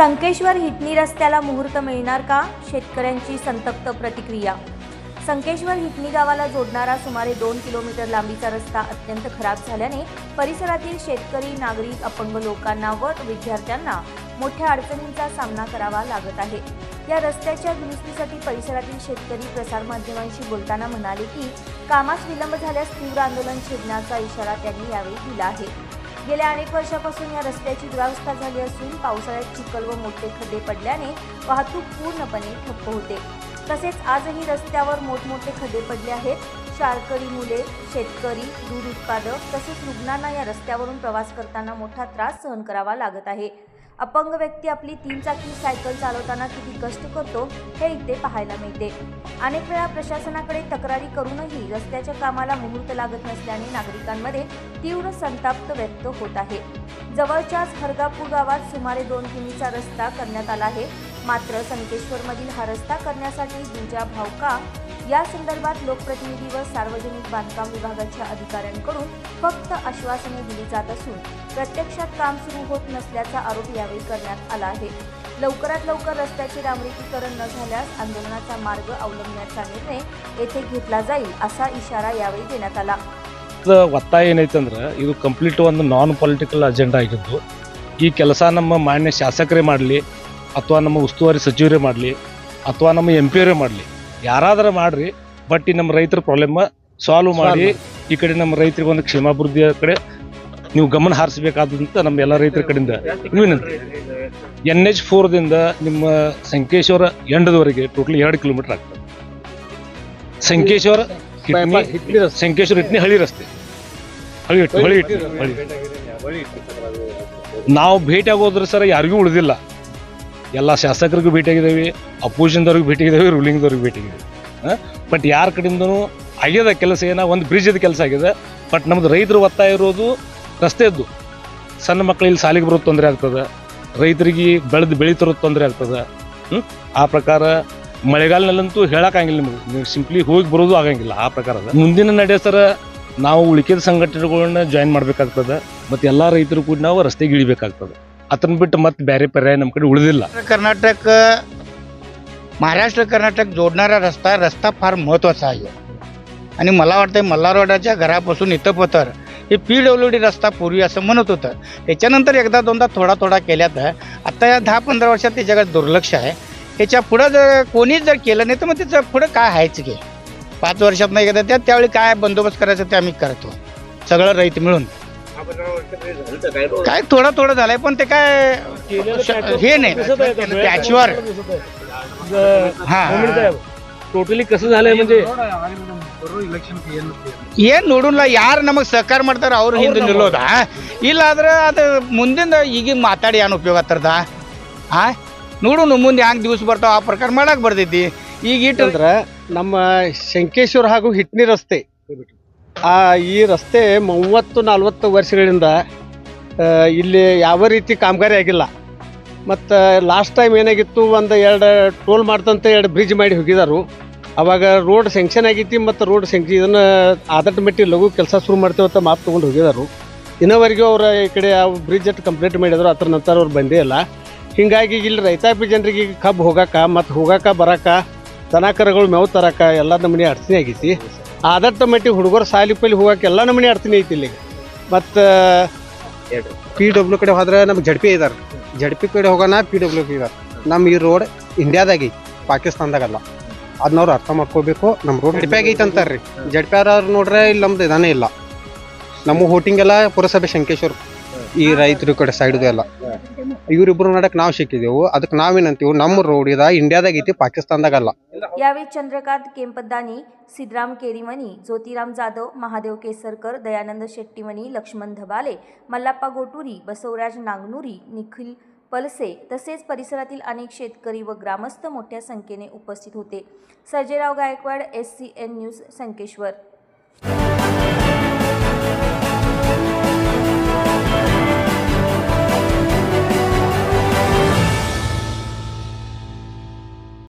संकेश्वर हिटनी रस्त्याला मुहूर्त मिळणार का? शेतकऱ्यांची संतप्त प्रतिक्रिया। संकेश्वर हिटनी गावाला जोडणारा सुमारे 2 किलोमीटर लांबीचा रस्ता अत्यंत खराब झाल्याने परिसरातील शेतकरी, नागरिक, अपंग लोकांना व विद्यार्थ्यांना मोठ्या अडचणींचा सामना करावा लागत आहे। या रस्त्याच्या दुरुस्तीसाठी परिसरातील शेतकरी प्रसारमाध्यमांशी बोलताना म्हणाले की कामास विलंब झाल्यास तीव्र आंदोलन छेडण्याचा इशारा त्यांनी यावेळी दिला आहे। गेल्या अनेक वर्षापासून या रस्त्याची दुरावस्था झाली असून पावसाळ्यात चिखल व मोठे खड्डे पडल्याने वाहतूक पूर्णपणे ठप्प होते। तसेच आजही रस्त्यावर मोठमोठे खड्डे पडले आहेत। शाळकरी मुले, शेतकरी, दूध उत्पादक तसेच रुग्णांना या रस्त्यावरून प्रवास करताना मोठा त्रास सहन करावा लागत आहे। अपंग व्यक्ती आपली 3 चाकी सायकल चालवताना किती कष्ट करतो हे इथे पाहायला मिळते। अनेक वेळा प्रशासनाकडे तक्रारी करूनही रस्त्याच्या कामाला मुहूर्त लागत नसल्याने नागरिकांमध्ये तीव्र संताप व्यक्त होत आहे। जवळच्याच हरगापूर गावात सुमारे 2 किमीचा रस्ता करण्यात आला आहे। मात्र संकेश्वरमधील हा रस्ता करण्यासाठी दुजा भाव का? या संदर्भात लोकप्रतिनिधी व सार्वजनिक बांधकाम विभागाच्या अधिकाऱ्यांकडून फक्त आश्वासने दिली जात असून प्रत्यक्षात काम सुरू होत नसल्याचा आरोप यावेळी करण्यात आला आहे। लवकरात लवकर रस्त्याचे डांबरीकरण न झाल्यास आंदोलनाचा मार्ग अवलंबण्याचा निर्णय येथे घेतला जाईल असा इशारा यावेळी देण्यात आला। ಒತ್ತಾಯ ಏನೈತಂದ್ರೆ ಇದು ಕಂಪ್ಲೀಟ್ ಒಂದು ನಾನ್ ಪೊಲಿಟಿಕಲ್ ಅಜೆಂಡಾ ಆಗಿದ್ದು ಈ ಕೆಲಸ ನಮ್ಮ ಮಾನ್ಯ ಶಾಸಕರೇ ಮಾಡಲಿ ಅಥವಾ ನಮ್ಮ ಉಸ್ತುವಾರಿ ಸಚಿವರೇ ಮಾಡಲಿ ಅಥವಾ ನಮ್ಮ MP ಅವರೇ ಮಾಡಲಿ ಯಾರಾದರೂ ಮಾಡ್ರಿ, ಬಟ್ ಈ ನಮ್ಮ ರೈತರ ಪ್ರಾಬ್ಲಮ್ ಸಾಲ್ವ್ ಮಾಡಿ ಈ ಕಡೆ ನಮ್ಮ ರೈತರಿಗೆ ಒಂದು ಕ್ಷೇಮಾಭಿವೃದ್ಧಿಯ ಕಡೆ ನೀವು ಗಮನ ಹರಿಸಬೇಕಾದಂತ ನಮ್ಮ ಎಲ್ಲ ರೈತರ ಕಡೆಯಿಂದ ವಿನಂತಿ। NH4 ದಿಂದ ನಿಮ್ಮ ಸಂಕೇಶ್ವರ ಎಂಡದವರೆಗೆ ಟೋಟಲ್ 2 ಕಿಲೋಮೀಟರ್ ಆಗ್ತದೆ। ಸಂಕೇಶ್ವರ ಹಿಟ್ನಿ ಹಳಿ ರಸ್ತೆ ಹಳಿ ನಾವು ಭೇಟಿ ಆಗೋದ್ರ ಸರ್ ಯಾರಿಗೂ ಉಳಿದಿಲ್ಲ। ಎಲ್ಲ ಶಾಸಕರಿಗೂ ಭೇಟಿಯಾಗಿದ್ದೇವೆ, ಅಪೋಸಿಷನ್ದವ್ರಿಗೆ ಭೇಟಿಯಾಗಿದ್ದೇವೆ, ರೂಲಿಂಗ್ದವ್ರಿಗೆ ಭೇಟಿಯಾಗಿದ್ದೇವೆ। ಬಟ್ ಯಾರ ಕಡೆಯಿಂದನೂ ಆಗ್ಯದ ಕೆಲಸ ಒಂದು ಬ್ರಿಡ್ಜದ ಕೆಲಸ ಆಗಿದೆ। ಬಟ್ ನಮ್ದು ರೈತರು ಒತ್ತಾಯ ಇರೋದು ರಸ್ತೆಯದ್ದು। ಸಣ್ಣ ಮಕ್ಕಳಿಗೆ ಸಾಲಿಗೆ ಬರೋದು ತೊಂದರೆ ಆಗ್ತದೆ, ರೈತರಿಗೆ ಬೆಳೀತಿರೋದು ತೊಂದರೆ ಆಗ್ತದೆ। ಆ ಪ್ರಕಾರ ಮಳೆಗಾಲನಲ್ಲಂತೂ ಹೇಳೋಕ್ಕಾಗಿಲ್ಲ, ನಿಮಗೆ ನೀವು ಸಿಂಪ್ಲಿ ಹೋಗಿ ಬರೋದು ಆಗಂಗಿಲ್ಲ। ಆ ಪ್ರಕಾರದ ಮುಂದಿನ ನಡೆ ಸರ ನಾವು ಉಳಿಕೆದ ಸಂಘಟನೆಗಳನ್ನ ಜಾಯಿನ್ ಮಾಡಬೇಕಾಗ್ತದೆ ಮತ್ತು ಎಲ್ಲ ರೈತರು ಕೂಡ ನಾವು ರಸ್ತೆಗೆ ಇಳಿಬೇಕಾಗ್ತದೆ। ಅದನ್ನ ಬಿಟ್ಟು ಮತ್ತೆ ಬೇರೆ ಪರ್ಯಾಯ ನಮ್ಮ ಕಡೆ उळदिಲ್ಲ। कर्नाटक महाराष्ट्र कर्नाटक जोडणारा रस्ता फार महत्त्वाचा आहे आणि मला वाटतं मल्हारवाड्याच्या घरापासून इथं पतर हे PWD रस्ता पूर्वी असं म्हणत होतं। त्याच्यानंतर एकदा दोनदा थोडा केल्यात। आता या 10-15 वर्षात त्याच्याकडे दुर्लक्ष आहे। त्याच्या पुढं जर कोणीच जर केलं नाही तर मग त्याचं पुढं काय आहेच की 5 वर्षात नाही एकदा त्यावेळी काय बंदोबस्त करायचं ते आम्ही करतो सगळं रैत मिळून। काय थोडं झालंय पण ते काय हे नाही पॅचवर। ಟೋಟಲಿ कसं झालंय म्हणजे ಏನ್ ನೋಡೋಣ ಯಾರು ನಮಗೆ ಸಹಕಾರ ಮಾಡ್ತಾರೆ ಅವ್ರು ಹಿಂದೆ ನಿಲ್ಲೋದ, ಇಲ್ಲ ಆದ್ರೆ ಅದು ಮುಂದಿನ ಈಗ ಮಾತಾಡಿ ಏನು ಉಪಯೋಗ ಆಗ್ತದ? ನೋಡೋಣ ಮುಂದೆ ಹ್ಯಾಂಗ ದಿವಸ ಬರ್ತಾವ ಆ ಪ್ರಕಾರ ಮಾಡಕ್ ಬರ್ತೈತಿ। ಈಗ ಇಟ್ಟಂದ್ರೆ ನಮ್ಮ ಶಂಕೇಶ್ವರ ಹಾಗೂ ಹಿಟ್ನಿ ರಸ್ತೆ ಈ ರಸ್ತೆ 30-40 ವರ್ಷಗಳಿಂದ ಇಲ್ಲಿ ಯಾವ ರೀತಿ ಕಾಮಗಾರಿ ಆಗಿಲ್ಲ। ಮತ್ತು ಲಾಸ್ಟ್ ಟೈಮ್ ಏನಾಗಿತ್ತು, 1-2 ಟೋಲ್ ಮಾಡ್ತಂತ 2 ಬ್ರಿಡ್ಜ್ ಮಾಡಿ ಹೋಗಿದಾರು। ಅವಾಗ ರೋಡ್ ಸ್ಯಾಂಕ್ಷನ್ ಆಗೈತಿ ಮತ್ತು ರೋಡ್ ಸ್ಯಾಂಕ್ಷನ್ ಇದನ್ನು ಆದಷ್ಟು ಮಟ್ಟಿಗೆ ಲಘು ಕೆಲಸ ಶುರು ಮಾಡ್ತೇವೆ ಅಂತ ಮಾತು ತೊಗೊಂಡು ಹೋಗಿದಾರು। ಇನ್ನೋವರೆಗೂ ಅವ್ರ ಈ ಕಡೆ ಬ್ರಿಡ್ಜ್ ಅಟ್ಟು ಕಂಪ್ಲೀಟ್ ಮಾಡಿದ್ರು, ಅದ್ರ ನಂತರ ಅವ್ರು ಬಂದೇ ಇಲ್ಲ। ಹೀಗಾಗಿ ಇಲ್ಲಿ ರೈತಾಪಿ ಜನರಿಗೆ ಕಬ್ಬು ಹೋಗಾಕ ಬರಾಕ ದನ ಕರುಗಳು ಮೇವು ತರಾಕ ಎಲ್ಲ ನಮೂನಿ ಅಡಚಣೆ ಆಗೈತಿ। ಆದಷ್ಟು ಮಟ್ಟಿಗೆ ಹುಡುಗರು ಸಾಲಿ ಪಲ್ಲಿ ಹೋಗಕ್ಕೆ ಎಲ್ಲ ನಮೂನಿ ಅಡಚಣೆ ಐತಿ ಇಲ್ಲಿಗೆ। ಮತ್ತು PW ಕಡೆ ಹೋದ್ರೆ ನಮ್ಗೆ ZP ಇದಾರೆ, ZP ಕಡೆ ಹೋಗೋಣ PW ಇದಾರೆ। ನಮ್ಮ ಈ ರೋಡ್ ಇಂಡಿಯಾದಾಗಿ ಪಾಕಿಸ್ತಾನದಾಗಲ್ಲ, ಅದನ್ನ ಅವ್ರು ಅರ್ಥ ಮಾಡ್ಕೋಬೇಕು। ನಮ್ಮ ರೋಡ್ ZP ಆಗೈತೆ ಅಂತಾರ್ರಿ, ZP ಅವ್ರು ನೋಡ್ರೆ ಇಲ್ಲಿ ನಮ್ದು ಇದಾನೇ ಇಲ್ಲ। ನಮ್ಮ ಹೋಟಿಂಗ್ ಎಲ್ಲ ಪುರಸಭೆ ಶಂಕೇಶ್ವರ ಈ ರೈತರ ಕಡೆ ಸೈಡ್ದು ಎಲ್ಲ ಇವರಿಬ್ರು ನಡಕ್ ನಾವು ಸಿಕ್ಕಿದೆವು। ಅದಕ್ಕೆ ನಾವೇನಂತೀವಿ, ನಮ್ಮ ರೋಡ್ ಇದ ಇಂಡಿಯಾದಾಗೈತಿ, ಪಾಕಿಸ್ತಾನದಾಗಲ್ಲ। यावेळी चंद्रकांत केंपदानी, सिद्धराम केरीमनी, ज्योतिराम जाधव, महादेव केसरकर, दयानंद शेट्टीमनी, लक्ष्मण धबाले, मल्लाप्पा गोटुरी, बसवराज नागनुरी, निखिल पलसे तसेच परिसरातील अनेक शेतकरी व ग्रामस्थ मोठ्या संख्येने उपस्थित होते। Sarjerao Gaikwad, SCN news, Sankeshwar.